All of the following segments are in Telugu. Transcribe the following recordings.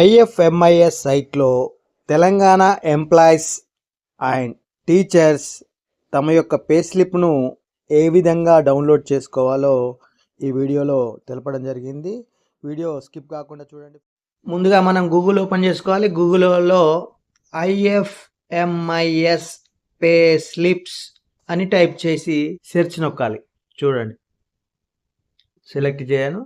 ఐఎఫ్ఎంఐఎస్ సైట్లో తెలంగాణ ఎంప్లాయీస్ అండ్ టీచర్స్ తమ యొక్క పే స్లిప్ను ఏ విధంగా డౌన్లోడ్ చేసుకోవాలో ఈ వీడియోలో తెలపడం జరిగింది. వీడియో స్కిప్ కాకుండా చూడండి. ముందుగా మనం గూగుల్ ఓపెన్ చేసుకోవాలి. గూగుల్లో ఐఎఫ్ఎంఐఎస్ పే స్లిప్స్ అని టైప్ చేసి సెర్చ్ నొక్కాలి. చూడండి, సెలెక్ట్ చేయను.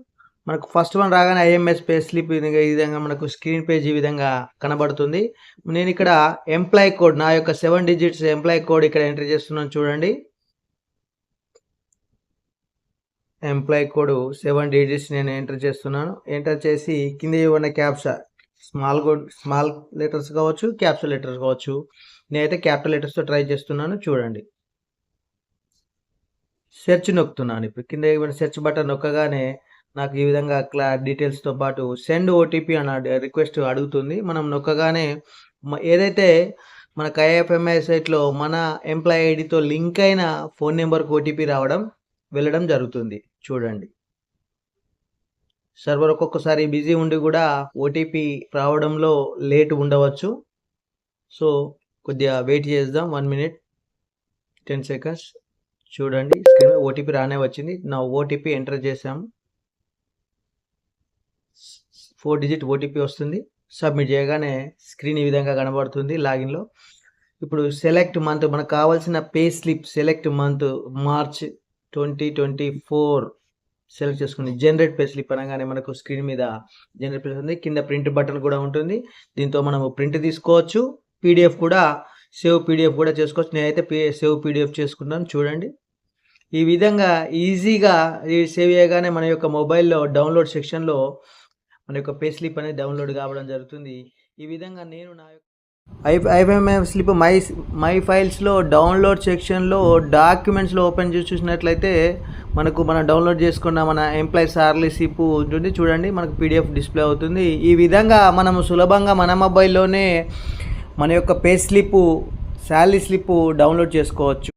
మనకు ఫస్ట్ వన్ రాగానే ఐఎంఎస్ పే స్లిప్ ఈ విధంగా మనకు స్క్రీన్ పేజ్ ఈ విధంగా కనబడుతుంది. నేను ఇక్కడ ఎంప్లాయీ కోడ్, నా యొక్క 7 digits ఎంప్లాయీ కోడ్ ఇక్కడ ఎంటర్ చేస్తున్నాను. చూడండి, ఎంప్లాయీ కోడ్ 7 digits నేను ఎంటర్ చేస్తున్నాను. ఎంటర్ చేసి కింద ఇవ్వన్న క్యాప్చా స్మాల్ లెటర్స్ కావచ్చు, క్యాప్చర్ లెటర్స్ కావచ్చు. నేనైతే క్యాపిటల్ లెటర్స్తో ట్రై చేస్తున్నాను. చూడండి, సెర్చ్ నొక్కుతున్నాను. ఇప్పుడు కింద ఇవ్వన్న సెర్చ్ బటన్ నొక్కగానే నాకు ఈ విధంగా డీటెయిల్స్తో పాటు సెండ్ ఓటీపీ అన్న రిక్వెస్ట్ అడుగుతుంది. మనం నొక్కగానే ఏదైతే మనకు ఐఎఫ్ఎంఐ సైట్లో మన ఎంప్లాయీ ఐడితో లింక్ అయిన ఫోన్ నెంబర్కి ఓటీపీ వెళ్ళడం జరుగుతుంది. చూడండి, సర్వర్ ఒక్కొక్కసారి బిజీ ఉండి కూడా ఓటీపీ రావడంలో లేట్ ఉండవచ్చు. సో కొద్దిగా వెయిట్ చేద్దాం. 1 minute 10 seconds. చూడండి, స్క్రీన్ ఓటీపీ రానే వచ్చింది. నా ఓటీపీ ఎంటర్ చేసాము. 4 digit ఓటీపీ వస్తుంది. సబ్మిట్ చేయగానే స్క్రీన్ ఈ విధంగా కనబడుతుంది లాగిన్లో. ఇప్పుడు సెలెక్ట్ మంత్, మనకు కావాల్సిన pay slip select month March 2024 select చేసుకుని జనరేట్ పే స్లిప్ అనగానే మనకు స్క్రీన్ మీద జనరేట్ పే ఉంది. కింద ప్రింట్ బటన్ కూడా ఉంటుంది. దీంతో మనము ప్రింట్ తీసుకోవచ్చు, పీడిఎఫ్ కూడా సేవ్ పీడిఎఫ్ కూడా చేసుకోవచ్చు. నేనైతే సేవ్ పీడిఎఫ్ చేసుకున్నాను. చూడండి, ఈ విధంగా ఈజీగా సేవ్ చేయగానే మన యొక్క మొబైల్లో డౌన్లోడ్ సెక్షన్లో మన యొక్క పే స్లిప్ అనేది డౌన్లోడ్ కావడం జరుగుతుంది. ఈ విధంగా నేను నా ఐఎఫ్ఎంఐ స్లిప్ మై ఫైల్స్లో డౌన్లోడ్ సెక్షన్లో డాక్యుమెంట్స్లో ఓపెన్ చేసి చూసినట్లయితే మనం డౌన్లోడ్ చేసుకున్న మన ఎంప్లాయీ సాలరీ స్లిప్ ఉంటుంది. చూడండి, మనకు పీడిఎఫ్ డిస్ప్లే అవుతుంది. ఈ విధంగా మనము సులభంగా మన మొబైల్లోనే మన యొక్క pay slip, salary slip download చేసుకోవచ్చు.